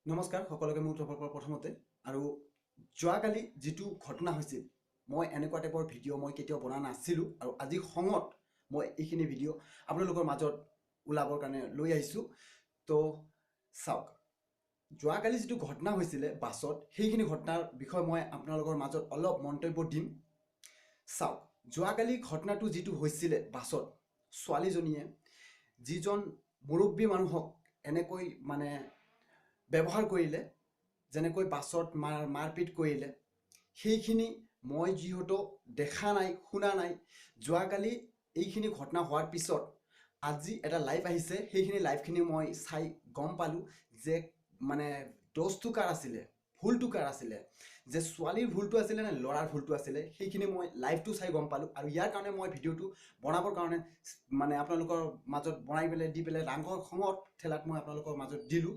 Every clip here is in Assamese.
নমস্কাৰ সকলোকে মোৰ তৰফৰ পৰা প্ৰথমতে আৰু যোৱাকালি যিটো ঘটনা হৈছিল মই এনেকুৱা টাইপৰ ভিডিঅ' মই কেতিয়াও বনা নাছিলোঁ আৰু আজি খঙত মই এইখিনি ভিডিঅ' আপোনালোকৰ মাজত ওলাবৰ কাৰণে লৈ আহিছোঁ। তো চাওক, যোৱাকালি যিটো ঘটনা হৈছিলে বাছত, সেইখিনি ঘটনাৰ বিষয়ে মই আপোনালোকৰ মাজত অলপ মন্তব্য দিম। চাওক, যোৱাকালি ঘটনাটো যিটো হৈছিলে বাছত, ছোৱালীজনীয়ে যিজন মুৰব্বী মানুহক এনেকৈ ব্যৱহাৰ কৰিলে, যেনেকৈ বাছত মাৰপিট কৰিলে, সেইখিনি মই যিহেতু দেখা নাই, শুনা নাই। যোৱাকালি এইখিনি ঘটনা হোৱাৰ পিছত আজি এটা লাইভ আহিছে, সেইখিনি লাইভখিনি মই চাই গম পালোঁ যে দোষটো কাৰ আছিলে, ভুলটো কাৰ আছিলে, যে ছোৱালীৰ ভুলটো আছিলে নে ল'ৰাৰ ভুলটো আছিলে, সেইখিনি মই লাইভটো চাই গম পালোঁ। আৰু ইয়াৰ কাৰণে মই ভিডিঅ'টো বনাবৰ কাৰণে আপোনালোকৰ মাজত বনাই পেলাই দি পেলাই ডাঙৰ খঙত ঠেলাত মই আপোনালোকৰ মাজত দিলোঁ।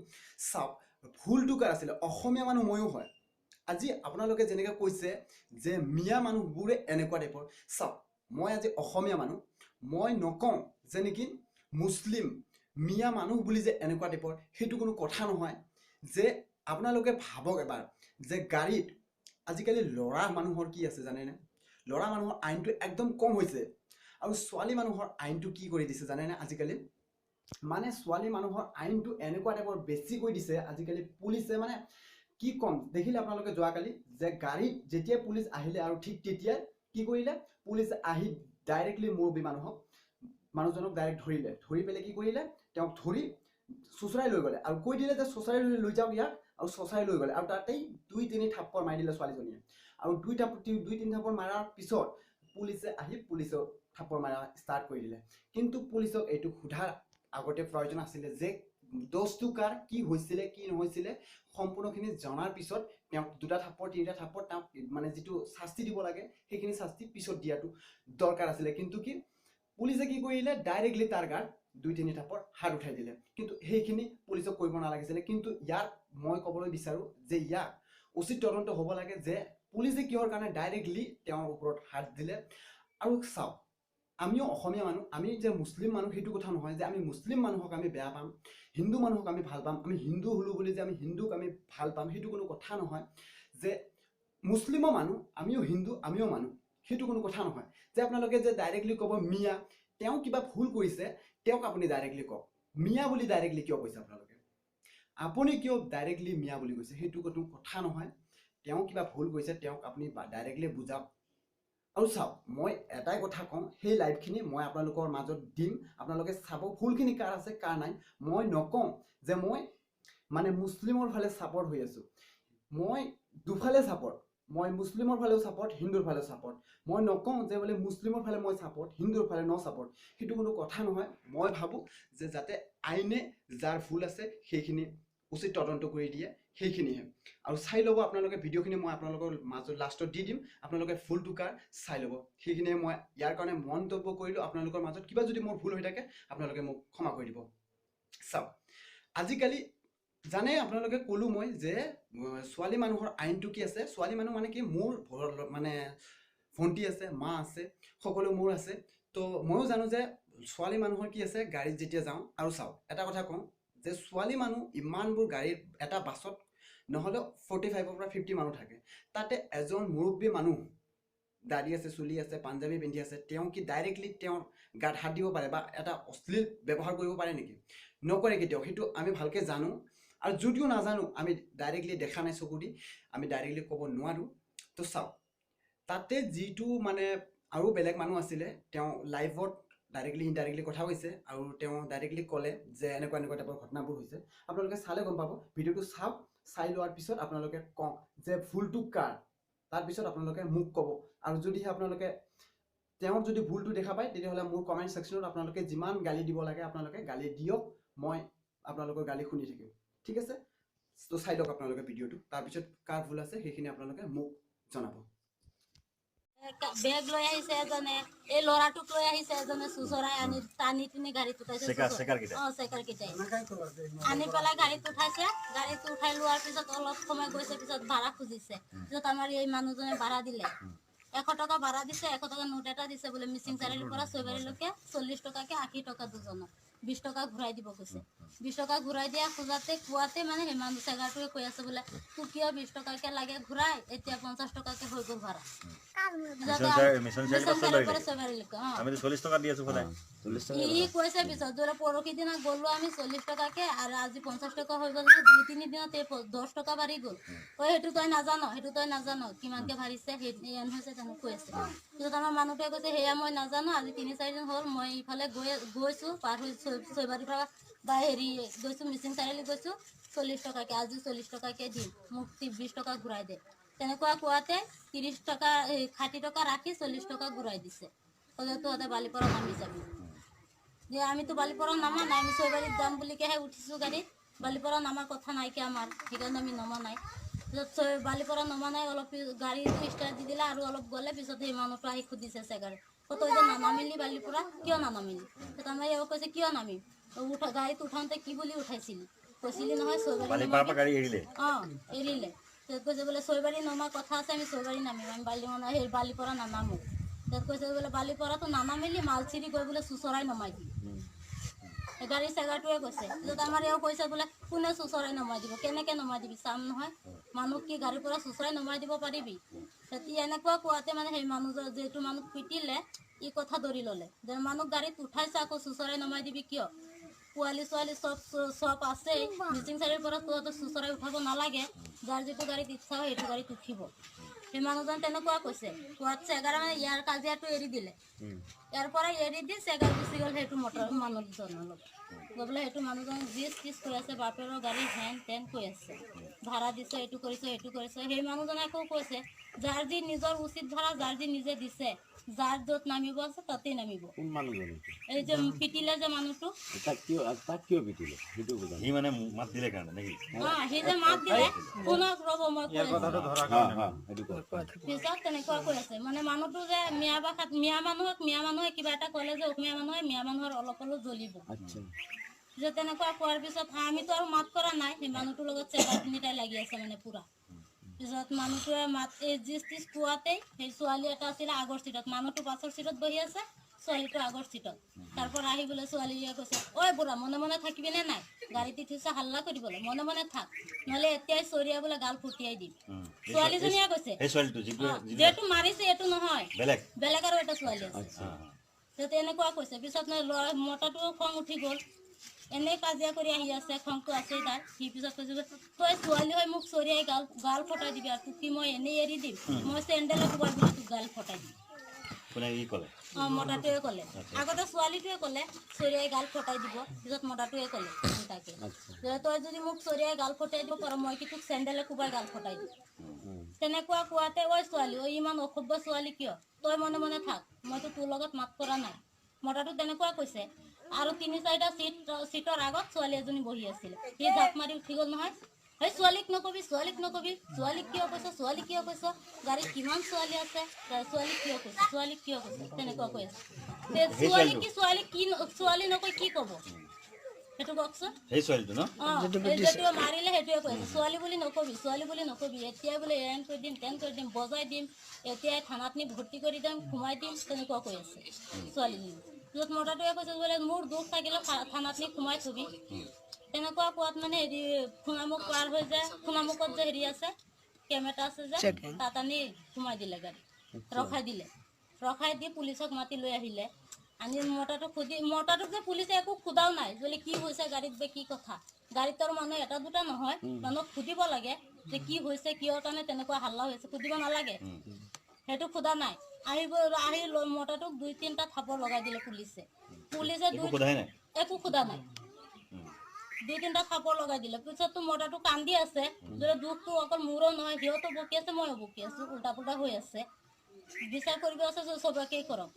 চাওক, ভুলটো কাৰ আছিলে, অসমীয়া মানুহ ময়ো হয়। আজি আপোনালোকে যেনেকৈ কৈছে যে মিয়া মানুহবোৰে এনেকুৱা টাইপৰ, চাওক মই আজি অসমীয়া মানুহ, মই নকওঁ যে নেকি মুছলিম মিয়া মানুহ বুলি যে এনেকুৱা টাইপৰ, সেইটো কোনো কথা নহয়। যে আপোনালোকে ভাবক এবাৰ যে গাড়ীত আজিকালি ল'ৰা মানুহৰ কি আছে জানেনে, ল'ৰা মানুহৰ আইনটো একদম কম হৈছে আৰু ছোৱালী মানুহৰ আইনটো কি কৰি দিছে জানেনে আজিকালি, ছোৱালী মানুহৰ আইনটো এনেকুৱা টাইপৰ বেছি কৰি দিছে আজিকালি। পুলিচে কি ক'ম, দেখিলে আপোনালোকে যোৱাকালি যে গাড়ীত যেতিয়া পুলিচ আহিলে আৰু ঠিক তেতিয়াই কি কৰিলে, পুলিচে আহি ডাইৰেক্টলি মুৰব্বী মানুহজনক ডাইৰেক্ট ধৰিলে, ধৰি পেলাই কি কৰিলে, তেওঁক ধৰি চোঁচৰাই লৈ গ'লে আৰু কৈ দিলে যে চোঁচৰাই লৈ যাওক ইয়াক, আৰু চোঁচৰাই লৈ গ'লে আৰু তাতেই 2-3 থাপ্পৰ মাৰি দিলে ছোৱালীজনীয়ে। আৰু 2-3 থাপ্পৰ মাৰাৰ পিছত পুলিচে আহি পুলিচক থাপ্পৰ মাৰা ষ্টাৰ্ট কৰি দিলে। কিন্তু পুলিচক এইটো সোধাৰ আগতে প্ৰয়োজন আছিলে যে দোষটো কাৰ, কি হৈছিলে কি নহৈছিলে সম্পূৰ্ণখিনি জনাৰ পিছত তেওঁক 2টা থাপ্পৰ 3টা থাপ্পৰ তেওঁক যিটো শাস্তি দিব লাগে সেইখিনি শাস্তি পিছত দিয়াটো দৰকাৰ আছিলে। কিন্তু কি পুলিচে কি কৰিলে, ডাইৰেক্টলি তাৰ গাত 2-3 থাপ্পৰ হাত উঠাই দিলে। কিন্তু সেইখিনি পুলিচক কৰিব নালাগিছিলে। কিন্তু ইয়াক মই ক'বলৈ বিচাৰোঁ যে ইয়াক উচিত তদন্ত হ'ব লাগে যে পুলিচে কিহৰ কাৰণে ডাইৰেক্টলি তেওঁৰ ওপৰত হাত দিলে। আৰু চাওক, আমিও অসমীয়া মানুহ, আমি যে মুছলিম মানুহ সেইটো কথা নহয় যে আমি মুছলিম মানুহক আমি বেয়া পাম, হিন্দু মানুহক আমি ভাল পাম, আমি হিন্দু হ'লোঁ বুলি যে আমি হিন্দুক আমি ভাল পাম, সেইটো কোনো কথা নহয়। যে মুছলিমো মানুহ, আমিও হিন্দু, আমিও মানুহ, সেইটো কোনো কথা নহয়। যে আপোনালোকে যে ডাইৰেক্টলি ক'ব মিয়া, তেওঁ কিবা ভুল কৰিছে, তেওঁক আপুনি ডাইৰেক্টলি কওক। মিয়া বুলি ডাইৰেক্টলি কিয় কৈছে আপোনালোকে, আপুনি কিয় ডাইৰেক্টলি মিয়া বুলি কৈছে, সেইটো কোনো কথা নহয়। তেওঁ কিবা ভুল কৰিছে, তেওঁক আপুনি ডাইৰেক্টলি বুজাওক। আৰু চাওক, মই এটাই কথা কওঁ, সেই লাইভখিনি মই আপোনালোকৰ মাজত দিম, আপোনালোকে চাব ভুলখিনি কাৰ আছে কাৰ নাই। মই নকওঁ যে মই মুছলিমৰ ফালে ছাপৰ্ট হৈ আছোঁ, মই দুফালে ছাপৰ্ট, মই মুছলিমৰ ফালেও ছাপৰ্ট, হিন্দুৰ ফালেও ছাপৰ্ট। মই নকওঁ যে বোলে মুছলিমৰ ফালে মই ছাপৰ্ট, হিন্দুৰ ফালে ন ছাপৰ্ট, সেইটো কোনো কথা নহয়। মই ভাবোঁ যে যাতে আইনে যাৰ ভুল আছে সেইখিনি উচিত তদন্ত কৰি দিয়ে, সেইখিনিহে। আৰু চাই ল'ব আপোনালোকে ভিডিঅ'খিনি, মই আপোনালোকৰ মাজত লাষ্টত দি দিম, আপোনালোকে ভুলটো কাৰ চাই ল'ব। সেইখিনিয়ে মই ইয়াৰ কাৰণে মন্তব্য কৰিলোঁ। আপোনালোকৰ মাজত কিবা যদি মোৰ ভুল হৈ থাকে আপোনালোকে মোক ক্ষমা কৰি দিব। চাওক, আজিকালি জানে আপোনালোকে ক'লোঁ মই যে ছোৱালী মানুহৰ আইনটো কি আছে, ছোৱালী মানুহ কি মোৰ ভণ্টি আছে, মা আছে, সকলো মোৰ আছে। তো ময়ো জানো যে ছোৱালী মানুহৰ কি আছে গাড়ীত যেতিয়া যাওঁ। আৰু চাওক, এটা কথা কওঁ যে ছোৱালী মানুহ ইমানবোৰ গাড়ীত, এটা বাছত নহ'লেও 45ৰ পৰা 50 মানুহ থাকে, তাতে এজন মুৰব্বী মানুহ দাড়ি আছে, চুলি আছে, পাঞ্জাবী পিন্ধি আছে, তেওঁ কি ডাইৰেক্টলি তেওঁৰ গাত হাত দিব পাৰে বা এটা অশ্লীল ব্যৱহাৰ কৰিব পাৰে নেকি? নকৰে কেতিয়াও, সেইটো আমি ভালকৈ জানো। আৰু যদিও নাজানো, আমি ডাইৰেক্টলি দেখা নাই চকু দি, আমি ডাইৰেক্টলি ক'ব নোৱাৰোঁ। তো চাওক, তাতে যিটো আৰু বেলেগ মানুহ আছিলে, তেওঁ লাইভত ডাইৰেক্টলি ইনডাইৰেক্টলি কথা কৈছে আৰু তেওঁ ডাইৰেক্টলি ক'লে যে এনেকুৱা এনেকুৱা টাইপৰ ঘটনাবোৰ হৈছে। আপোনালোকে চালে গম পাব, ভিডিঅ'টো চাওক, চাই লোৱাৰ পিছত আপোনালোকে কওক যে ভুলটো কাৰ, তাৰপিছত আপোনালোকে মোক ক'ব। আৰু যদিহে আপোনালোকে তেওঁৰ যদি ভুলটো দেখা পায়, তেতিয়াহ'লে মোৰ কমেণ্ট ছেকশ্যনত আপোনালোকে যিমান গালি দিব লাগে আপোনালোকে গালি দিয়ক, মই আপোনালোকৰ গালি শুনি থাকিম। ঠিক আছে? তো চাই লওক আপোনালোকে ভিডিঅ'টো, তাৰপিছত কাৰ ভুল আছে সেইখিনি আপোনালোকে মোক জনাব। বেগ লৈ আহিছে এজনে, এই ল'ৰাটোক লৈ আহিছে এজনে, চুচৰাই আনি টানি টানি গাড়ীত উঠাইছে। চেকাৰকেইটাই আনি পেলাই গাড়ীত উঠাইছে। গাড়ীত উঠাই লোৱাৰ পিছত অলপ সময় গৈছে, পিছত ভাড়া খুজিছে। পিছত আমাৰ এই মানুহজনে ভাড়া দিলে, 100 টকা ভাড়া দিছে, 100 টকা নোট এটা দিছে বোলে মিচিং চাৰিআলিৰ পৰা চৈবাৰীলৈকে 40 টকাকে 80 টকা দুজনৰ। 20 টকা ঘূৰাই দিব কৈছে 20 টকা ঘূৰাই দিয়া খোজাতে কোৱাতে মানে সেই মানুহ চেগাৰটোৱে কৈ আছে বোলে তোক কিয় 20 টকাকে লাগে ঘূৰাই এতিয়া 50 টকাকে হৈ গ'ল ভাড়া মিছন চাৰিআলিৰ পৰা আমি 40 টকা দি আছো সদায় ই কৈছে পিছত ধৰা পৰহি দিনা গ'লো আমি 40 টকাকে আৰু আজি 50 টকা হৈ গ'ল 2-3 দিনতে 10 টকা বাঢ়ি গ'ল সেইটো তই নাজানো কিমানকে বাঢ়িছে সেই হৈছে তেনে কৈ আছে পিছত আমাৰ মানুহটোৱে কৈছে সেয়া মই নাজানো আজি 3-4 দিন হ'ল মই ইফালে গৈছো পাৰ হৈ ছয়বাৰীৰ পৰা বা হেৰি গৈছো মিচিং চাৰিআলি গৈছো 40 টকাকে আজি 40 টকাকে দিম মোক 20 টকা ঘূৰাই দে তেনেকুৱা কোৱাতে 30 টকা 60 টকা ৰাখি 40 টকা ঘূৰাই দিছে ক'লে তহঁতে বালিপাৰা নামি যাবি যে আমিতো বালিপাৰা নামা নাই আমি ছয়বাৰীত যাম বুলিকেহে উঠিছোঁ গাড়ীত বালিপাৰা নামাৰ কথা নাইকি আমাৰ সেইকাৰণে আমি নমা নাই পিছত বালিপাৰা নমা নাই অলপ গাড়ীটো ষ্টাৰ্ট দি দিলে আৰু অলপ গ'লে পিছত সেই মানুহটো আহি সুধিছে চেগাৰে তই যে নানামিলি বালিপাৰা কিয় নানামিলি পিছত আমাৰ এওঁ কৈছে কিয় নামিম গাড়ীত উঠাওঁতে কি বুলি উঠাইছিলি কৈছিলি নহয় ছয়বাৰী এৰিলে কৈছে বোলে ছয়বাৰী নমাৰ কথা আছে আমি ছয়বাৰী নামিম আমি বালিপাৰা নানামো কৈছে বোলে বালিপাৰাটো নানামিলি মালচিৰি গৈ বোলে চুচৰাই নমাই দিম গাড়ী চেগাৰটোৱে কৈছে পিছত আমাৰ এওঁ কৈছে বোলে কোনে চুচৰাই নমাই দিব কেনেকৈ নমাই দিবি চাম নহয় মানুহ কি গাড়ীৰ পৰা চুচৰাই নমাই দিব পাৰিবি তেতিয়া এনেকুৱা কোৱাতে মানে সেই মানুহজন যিটো মানুহ পিটিলে ই কথা ধৰি ল'লে যে মানুহ গাড়ীত উঠাইছে আকৌ চুচৰাই নমাই দিবি কিয় পোৱালি ছোৱালী চব আছেই মিচিং চাৰিৰ পৰা তহঁতে চুচৰাই উঠাব নালাগে যাৰ যিটো গাড়ীত ইচ্ছা হয় সেইটো গাড়ীত উঠিব সেই মানুহজন তেনেকুৱা কৈছে কোৱাত চেগাৰ মানে ইয়াৰ কাজিয়াটো এৰি দিলে ইয়াৰ পৰা এৰি দি চেগাৰ গুচি গ'ল সেইটো মানুহজনৰ লগত গৈ পেলাই সেইটো মানুহজন জিচ কৈ আছে বাপেৰৰ গাড়ী হেন তেন কৈ আছে ভাড়া দিছে এইটো কৰিছে সেই মানুহজনে আকৌ কৈছে যাৰ যি নিজৰ উচিত ভাড়া যাৰ যি নিজে দিছে যাৰ য'ত নামিব আছে তাতেই নামিব এই যে পিটিলে যে মানুহটো সি মানে মাত দিলে কাৰণে নেকি সি যে মাত দিলে শুনক ৰ'ব মই পিছত তেনেকুৱা কৈ আছে মানে মানুহটো যে মিয়া ভাষাত মিয়া মানুহে কিবা এটা ক'লে যে অসমীয়া মানুহে মিয়া মানুহৰ অলপ জ্বলিব যে তেনেকুৱা কোৱাৰ পিছত আমিতো আৰু মাত কৰা নাই সেই মানুহটোৰ লগত চেগাৰ তিনিটাই লাগি আছে মানে পুৰা পিছত মানুহটোৱে মাত জিচ কোৱাতেই সেই ছোৱালী এটা আছিলে আগৰ চিটত মানুহটো পাছৰ চিটত বহি আছে ছোৱালীটো আগৰ চিটত তাৰ পৰা আহি বোলে ছোৱালীয়ে কৈছে ঐ বুঢ়া মনে থাকিবি নে নাই গাড়ীত উঠিছে হাল্লা কৰিবলৈ মনে থাক নহ'লে এতিয়াই চৰিয়া বোলে গাল ফুটিয়াই দিম ছোৱালীজনীয়ে কৈছে যিটো মাৰিছে এইটো নহয় বেলেগ আৰু এটা ছোৱালী আছে তেনেকুৱা কৈছে পিছত মতাটো খং উঠি গ'ল এনেই কাজিয়া কৰি আহি আছে খংটো আছেই তাৰ সি পিছত কৈছে তই ছোৱালী হৈ মোক চৰিয়াই গাল ফটাই দিবি আৰু তোক কি মই এনেই এৰি দিম মই চেণ্ডেলে কোবাই বুলি তোক গাল ফটাই দিম মতাটোৱে ক'লে আগতে ছোৱালীটোৱে ক'লে চৰিয়াই গাল ফটাই দিব পিছত মতাটোৱে ক'লে তাকে তই যদি মোক চৰিয়াই গাল ফটাই দিব পাৰ মই কি তোক চেণ্ডেলে কোবাই গাল ফটাই দিম তেনেকুৱা কোৱাতে ঐ ছোৱালী ইমান অসভ্য ছোৱালী কিয় তই মনে থাক মইতো তোৰ লগত মাত কৰা নাই মতাটো তেনেকুৱা কৈছে আৰু 3-4টা চিটৰ আগত ছোৱালী এজনী বহি আছিলে সি জাপ মাৰি উঠি গ'ল নহয় এই ছোৱালীক নকবি ছোৱালীক কিয় কৈছ গাড়ীত কিমান ছোৱালী আছে ছোৱালীক কিয় কৈছ তেনেকুৱা কৈ আছে ছোৱালী নকৈ কি ক'ব সেইটো কওকচোন যিটোৱে মাৰিলে সেইটোৱে কৈ আছে ছোৱালী বুলি নকবি এতিয়াই বোলে এন কৰি দিম তেন কৰি দিম বজাই দিম এতিয়াই থানাত নি ভৰ্তি কৰি দিম সোমাই দিম তেনেকুৱা কৈ আছে ছোৱালীজনী পিছত মতাটোৱে কৈছে বোলে মোৰ দুখ থাকিলে থানাত নি সোমাই থবি তেনেকুৱা কোৱাত মানে হেৰি সোণামুখ পাৰ হৈ যায় সোণামুখত যে হেৰি আছে কেম্প এটা আছে যে তাত আনি সোমাই দিলে গাড়ী ৰখাই দি পুলিচক মাতি লৈ আহিলে আনি মতাটোক যে পুলিচে একো সোধাও নাই বোলে কি হৈছে গাড়ীত যে কি কথা গাড়ীত আৰু মানুহ এটা দুটা নহয় মানুহক সুধিব লাগে যে কি হৈছে কিয় কাৰণে তেনেকুৱা হাল্লা হৈছে সুধিব নালাগে সেইটো সোধা নাই আহি মতাটোক 2-3টা থাপৰ লগাই দিলে পুলিচে একো সোধা নাই 2-3টা থাপৰ লগাই দিলে পিছততো মতাটো কান্দি আছে যে দুখটো অকল মোৰো নহয় সিহঁতো বকি আছে ময়ো বকি আছো উল্টা পুল্টা হৈ আছে বিচাৰ কৰিব আছে চবকেই কৰক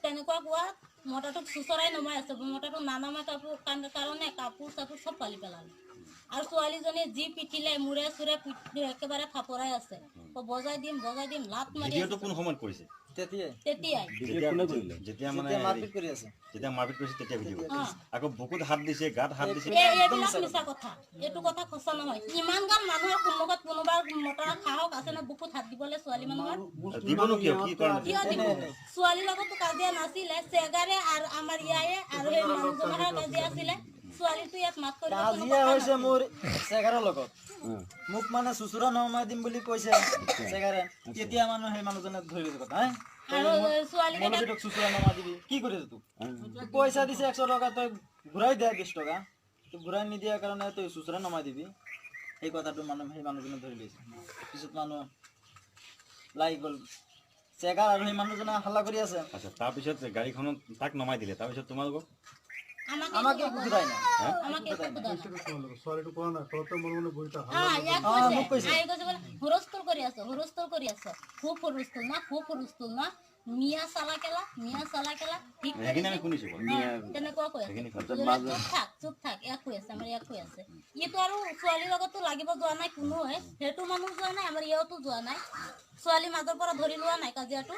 তেনেকুৱা কোৱাত মতাটোক চুচৰাই নমাই আছে মতাটো নানামা কাৰণে কাপোৰ চাপোৰ চব পালি পেলালে আৰু ছোৱালীজনী যি পিটিলে মূৰে চূৰে একেবাৰে থাপৰাই আছে বজাই দিম লাত মাৰি তেতিয়াই যেতিয়া মানে মাৰপিট কৰিছে তেতিয়া ভিডিঅ' আকৌ বুকুত হাত দিছে গাত হাত দিছে এইবিলাক মিছা কথা এইটো কথা সঁচা নহয় ইমান গাল মানুহৰ সন্মুখত কোনোবা মতৰা সাহস আছে না বুকুত হাত দিবলৈ ছোৱালী মানুহৰ দিবনো কিয় কি কাৰণ কিয় দিব ছোৱালীৰ লগতো কাজিয়া নাছিলে চেগাৰে আৰু আমাৰ ইয়ায়ে আৰু সেই মানুহজনৰ কাজিয়া আছিলে ছোৱালীটো ইয়াত মাত কৰিব কাজিয়া হৈছে মোৰ চেগাৰৰ লগত মোক মানে চুচুৰা নমাই দিম বুলি কৈছে চেগাৰে তেতিয়া মানুহ সেই মানুহজনে ধৰি লৈছে কথা আৰু ছোৱালীকেইটা চুচুৰা নমাই দিবি কি কৰিছ তোক পইচা দিছে 100 টকা তই ঘূৰাই দিয়া 20 টকা তই ঘূৰাই নিদিয়াৰ কাৰণে তই চুচুৰা নমাই দিবি এই কথাটো মানুহ সেই মানুহজনে ধৰি লৈছে পিছত মানুহ লাগি গ'ল চেগাৰ আৰু সেই মানুহজনে হাল্লা কৰি আছে আচ্ছা তাৰপিছত গাড়ীখনত তাক নমাই দিলে তাৰপিছত তোমালোকক আমাকে ঘূৰাই নাই হুলস্থুল কৰি আছো খুব হুলস্থুল না মিয়া চালা কেলা ঠিক তেনেকুৱা কৈ আছে চুপ থাক ইয়াক কৈ আছে আমাৰ ইয়াক কৈ আছে ইটো আৰু ছোৱালীৰ লগতো লাগিব যোৱা নাই কোনো সেইটো মানুহ যোৱা নাই আমাৰ ইয়াতো যোৱা নাই ছোৱালী মাজৰ পৰা ধৰি লোৱা নাই কাজিয়াটো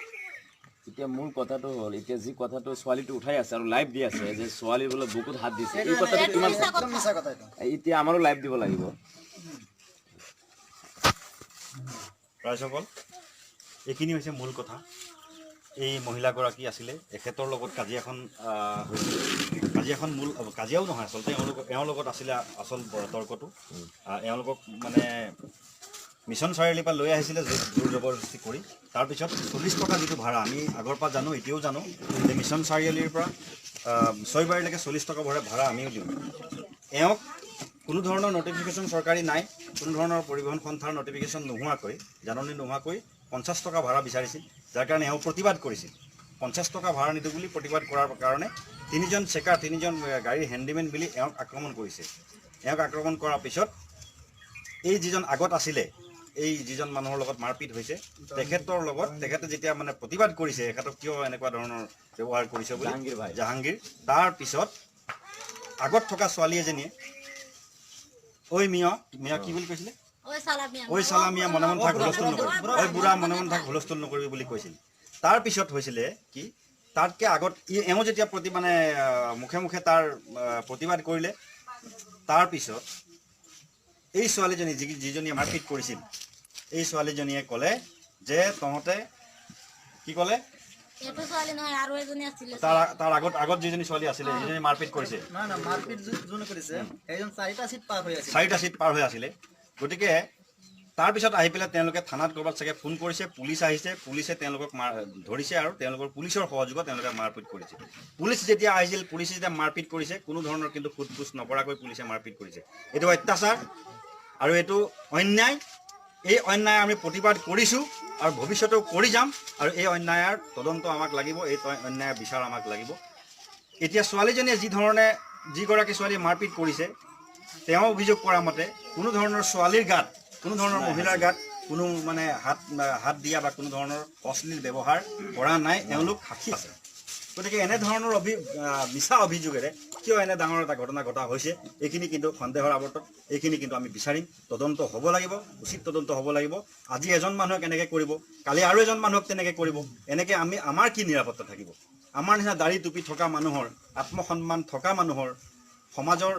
এতিয়া মূল কথাটো হ'ল এতিয়া যি কথাটো ছোৱালীটো উঠাই আছে আৰু লাইভ দি আছে যে ছোৱালী বোলে বুকুত হাত দিছে এই কথাটো কিমান মিছা কথা এইটো এতিয়া আমাৰো লাইভ দিব লাগিব ৰাইজসকল এইখিনি হৈছে মূল কথা এই মহিলাগৰাকী আছিলে এখেতৰ লগত কাজিয়াখন মূল কাজিয়াও নহয় আচলতে এওঁৰ লগত আছিলে আচল তৰ্কটো এওঁলোকক মানে মিছন চাৰিআলিৰ পৰা লৈ আহিছিলে জোৰ জবৰদস্তি কৰি তাৰপিছত 40 টকা যিটো ভাড়া আমি আগৰ পৰা জানো এতিয়াও জানো যে মিছন চাৰিআলিৰ পৰা ছয়বাৰীলৈকে 40 টকা ভাড়া আমিও দিওঁ এওঁক কোনো ধৰণৰ নটিফিকেশ্যন চৰকাৰী নাই কোনো ধৰণৰ পৰিবহণ সন্থাৰ নটিফিকেশ্যন নোহোৱাকৈ জাননী নোহোৱাকৈ 50 টকা ভাড়া বিচাৰিছিল যাৰ কাৰণে এওঁ প্ৰতিবাদ কৰিছিল 50 টকা ভাড়া নিদিওঁ বুলি প্ৰতিবাদ কৰাৰ কাৰণে তিনিজন গাড়ীৰ হেণ্ডিমেন বুলি এওঁক আক্ৰমণ কৰিছে এওঁক আক্ৰমণ কৰাৰ পিছত এই যিজন আগত আছিলে এই যিজন মানুহৰ লগত মাৰপিট হৈছে তেখেতে যেতিয়া মানে প্ৰতিবাদ কৰিছে এখেতক কিয় এনেকুৱা ধৰণৰ ব্যৱহাৰ কৰিছে বুলি জাহাংগীৰ তাৰ পিছত আগত থকা ছোৱালী এজনীয়ে ঐ মিয়া কি বুলি কৈছিলে ঐ চালামিয়া মনে মন থাক হুলস্থুল নকৰিবি ঐ বুঢ়া মনে মন থাক হুলস্থুল নকৰিবি বুলি কৈছিল তাৰপিছত হৈছিলে কি তাতকৈ আগত এওঁ যেতিয়া মুখে মুখে তাৰ প্ৰতিবাদ কৰিলে তাৰপিছত এই ছোৱালীজনী যিজনীয়ে মাৰপিট কৰিছিল এই ছোৱালীজনীয়ে ক'লে যে তহঁতে কি ক'লে তাৰ আগত যিজনী ছোৱালী আছিলে যিজনী মাৰপিট কৰিছে মাৰপিট যোনে কৰিছে সেইজন 4টা চিট পাৰ হৈ আছিলে গতিকে তাৰপিছত আহি পেলাই তেওঁলোকে থানাত ক'ৰবাত চাগে ফোন কৰিছে পুলিচ আহিছে পুলিচে তেওঁলোকক ধৰিছে আৰু তেওঁলোকৰ পুলিচৰ সহযোগত তেওঁলোকে মাৰপিট কৰিছে পুলিচ যেতিয়া আহিছিল পুলিচে যেতিয়া মাৰপিট কৰিছে কোনো ধৰণৰ কিন্তু সোধপোছ নকৰাকৈ পুলিচে মাৰপিট কৰিছে এইটো অত্যাচাৰ আৰু এইটো অন্যায় এই অন্যায় আমি প্ৰতিবাদ কৰিছোঁ আৰু ভৱিষ্যতেও কৰি যাম আৰু এই অন্যায়ৰ তদন্ত আমাক লাগিব এই অন্যায়ৰ বিচাৰ আমাক লাগিব এতিয়া ছোৱালীজনীয়ে যিগৰাকী ছোৱালীয়ে মাৰপিট কৰিছে তেওঁ অভিযোগ কৰা মতে কোনো ধৰণৰ ছোৱালীৰ গাত কোনো ধৰণৰ মহিলাৰ গাত কোনো মানে হাত দিয়া বা কোনো ধৰণৰ অশ্লীল ব্যৱহাৰ কৰা নাই এওঁলোক সাক্ষী আছে গতিকে এনেধৰণৰ মিছা অভিযোগেৰে কিয় এনে ডাঙৰ এটা ঘটনা ঘটা হৈছে এইখিনি কিন্তু সন্দেহৰ আৱৰ্তত এইখিনি কিন্তু আমি বিচাৰিম তদন্ত হ'ব লাগিব উচিত তদন্ত হ'ব লাগিব আজি এজন মানুহক এনেকৈ কৰিব কালি আৰু এজন মানুহক তেনেকৈ কৰিব এনেকৈ আমাৰ কি নিৰাপত্তা থাকিব আমাৰ নিচিনা দাড়ি টুপি থকা মানুহৰ আত্মসন্মান থকা মানুহৰ সমাজৰ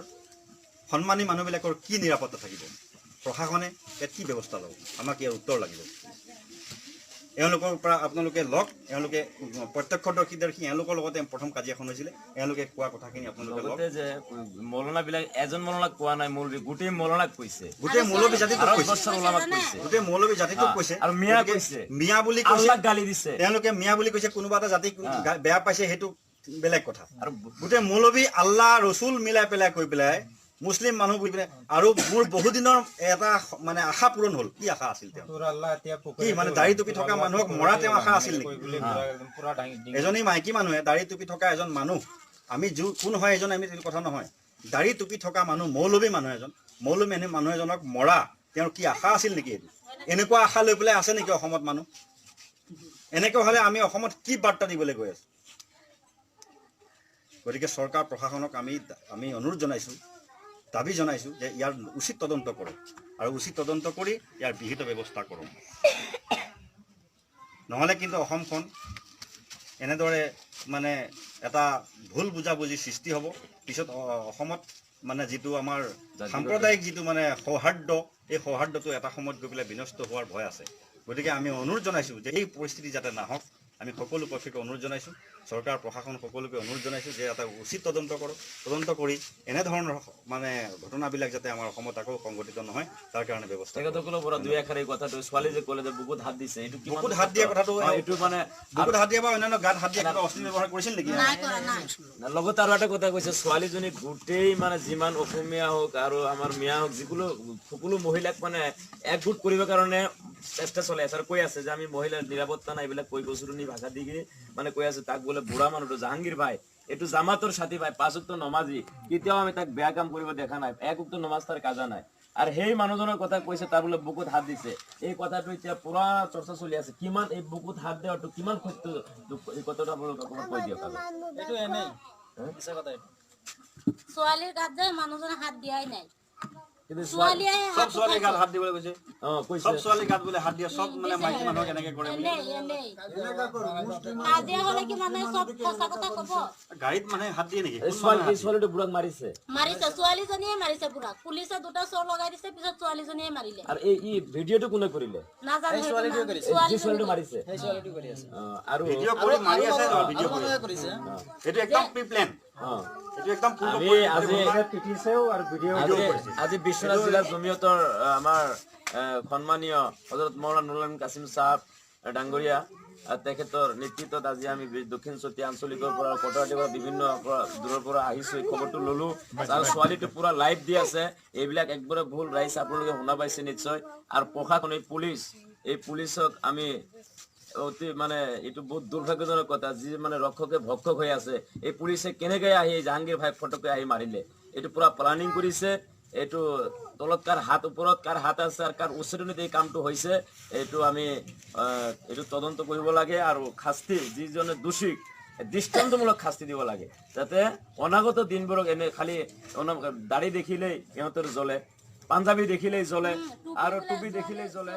সন্মানী মানুহবিলাকৰ কি নিৰাপত্তা থাকিব প্ৰশাসনে ইয়াত কি ব্যৱস্থা ল'ব আমাক ইয়াৰ উত্তৰ লাগিব এওঁলোকৰ পৰা আপোনালোকে এওঁলোকে প্ৰত্যক্ষদৰ্শী এওঁলোকৰ লগতে প্ৰথম কাজিয়াখন হৈছিলে এওঁলোকে কোৱা কথাখিনি আপোনালোকে লগতে যে মৌলানাবিলাক এজন মৌলানাক কোৱা নাই গোটেই মৌলানাক কৈছে গোটেই মৌলবী জাতিটোক কৈছে আৰু মিয়া কৈছে মিয়া বুলি কৈছে গালি দিছে তেওঁলোকে মিয়া বুলি কৈছে কোনোবা এটা জাতিক বেয়া পাইছে সেইটো বেলেগ কথা আৰু গোটেই মৌলবী আল্লাহ ৰচুল মিলাই পেলাই কৈ পেলাই মুছলিম মানুহ বুলি পেলাই আৰু মোৰ বহুদিনৰ এটা মানে আশা পূৰণ হ'ল কি আশা আছিল তেওঁ কি মানে দাড়ি টুপি থকা মানুহক মৰা তেওঁ আশা আছিল নেকি এজনী মাইকী মানুহে দাড়ি টুপি থকা এজন মানুহ আমি কোন হয় এজন আমি কথা নহয় দাড়ি টুপি থকা মানুহ মৌলবী মানুহ এজনক মৰা তেওঁৰ কি আশা আছিল নেকি এইটো এনেকুৱা আশা লৈ পেলাই আছে নেকি অসমত মানুহ এনেকৈ হ'লে আমি অসমত কি বাৰ্তা দিবলৈ গৈ আছো গতিকে চৰকাৰ প্ৰশাসনক আমি অনুৰোধ জনাইছোঁ দাবী জনাইছোঁ যে ইয়াৰ উচিত তদন্ত কৰক আৰু উচিত তদন্ত কৰি ইয়াৰ বিহিত ব্যৱস্থা কৰক নহ'লে কিন্তু অসমখন এনেদৰে মানে এটা ভুল বুজাবুজিৰ সৃষ্টি হ'ব। পিছত অসমত মানে যিটো আমাৰ সাম্প্ৰদায়িক যিটো মানে সৌহাৰ্দ্য, এই সৌহাৰ্দ্যটো এটা সময়ত গৈ পেলাই বিনষ্ট হোৱাৰ ভয় আছে। গতিকে আমি অনুৰোধ জনাইছোঁ যে এই পৰিস্থিতি যাতে নাহক। আমি সকলো পক্ষকে অনুৰোধ জনাইছোঁ, চৰকাৰ প্ৰশাসন সকলোকে অনুৰোধ জনাইছোঁ যে এটা উচিত তদন্ত কৰক, তদন্ত কৰি এনেধৰণৰ মানে ঘটনাবিলাক যাতে আমাৰ অসমত আকৌ সংঘটিত নহয় তাৰ কাৰণে ব্যৱস্থা কৰক। তেখেতসকলৰ পৰা দুই এষাৰ এই কথাটো ছোৱালী যে ক'লে যে বুকুত হাত দিছে, এইটো কিমান বুকুত হাত দিয়া কথাটো এইটো মানে বুকুত হাত দিয়া বা অন্যান্য গাত হাত দিয়া কিবা অশ্লীল ব্যৱহাৰ কৰিছিল নেকি? নাই কৰা, নাই। লগতে আৰু এটা কথা কৈছে, ছোৱালীজনী গোটেই মানে যিমান অসমীয়া হওক আৰু আমাৰ মিয়া হওক যিকোনো সকলো মহিলাক মানে একগোট কৰিবৰ কাৰণে চেষ্টা চলাই আছে আৰু কৈ আছে যে আমি মহিলাৰ নিৰাপত্তা নাই এইবিলাক কৈ গছুৰণি ভাষা দি মানে কৈ আছে। তাক বোলে বুঢ়া মানুহটো জাহাংগীৰ ভাই এইটো জামাতৰ সাথী ভাই, 5 ওয়াক্ত নমাজি, কেতিয়াও আমি তাক বেয়া কাম কৰিব দেখা নাই, 1 ওয়াক্ত নমাজ তাৰ কাজা নাই। আৰু সেই মানুহজনৰ কথা কৈছে তাৰ বোলে বুকুত হাত দিছে, এই কথাটো এতিয়া পুৰা চৰ্চা চলি আছে। কিমান এই বুকুত হাত দেওয়াটো কিমান সত্য এই কথাটো আপোনালোক অকণমান কৈ দিয়ক। এইটো এনেই মিছা কথা এইটো। ছোৱালীৰ গাত যে মানুহজনে হাত দিয়াই নাই। কিন্তু ছোৱালীয়ে সব ছোৱালীৰ গাত হাত দিবলৈ কৈছে, কৈছে সব ছোৱালীৰ গাত বোলে হাত দিয়ে, সব মানে মাইকী মানুহক এনেকে কৰে বুলি। এনেই কাজিয়া হলে কি মানে চব সঁচা কথা কব। গাড়ীত মানে হাত দিয়ে নেকি? এই ছোৱালীটো বুঢ়াক মাৰিছে। মাৰিছে, ছোৱালীজনীয়ে মাৰিছে বুঢ়াক। পুলিচে 2টা চোৰ লগাই দিছে, পিছত ছোৱালীজনীয়ে মাৰিলে। আৰু এই ভিডিঅ'টো কোনে কৰিলে? নাজানো সেইটো ছোৱালীটোৱে নাম। কৰিছে। যি ছোৱালীটো মাৰিছে সেই ছোৱালীটো কৰি আছে। আৰু ভিডিঅ' কৰি মাৰি আছে, ভিডিঅ' কৰি মানুহে কৰিছে। এইটো একদম প্ৰি প্লেন, এইটো একদম আমি আজি বিশ্বনাথ জিলা জমিয়তৰ আমাৰ সন্মানীয় হজৰত মৌলানা নুৰুল আমিন কাছিম চাহাব ডাঙৰীয়া তেখেতৰ নেতৃত্বত আজি আমি দক্ষিণ চতিয়া আঞ্চলিকৰ পৰা কটৰাটিৰ পৰা বিভিন্ন দূৰৰ পৰা আহিছোঁ, এই খবৰটো ল'লোঁ। আৰু ছোৱালীটো পুৰা লাইভ দি আছে। এইবিলাক একবাৰে ভুল ৰাইজ, আপোনালোকে শুনা পাইছে নিশ্চয়। আৰু প্ৰশাসন এই পুলিচক আমি অতি মানে এইটো বহুত দুৰ্ভাগ্যজনক কথা, যি মানে ৰক্ষকে ভক্ষক হৈ আছে। এই পুলিচে কেনেকৈ আহি জাহাংগীৰ ভাই ফটকে আহি মাৰিলে, এইটো পুৰা প্লানিং কৰিছে। এইটো তলত কাৰ হাত, ওপৰত কাৰ হাত আছে আৰু কাৰ উচ্চতনিত এই কামটো হৈছে, এইটো আমি এইটো তদন্ত কৰিব লাগে। আৰু শাস্তি যিজনে দোষী দৃষ্টান্তমূলক শাস্তি দিব লাগে, যাতে অনাগত দিনবোৰক এনে খালি দাড়ি দেখিলেই সিহঁতৰ জ্বলে, পাঞ্জাবী দেখিলেই জ্বলে আৰু টুপি দেখিলেই জ্বলে।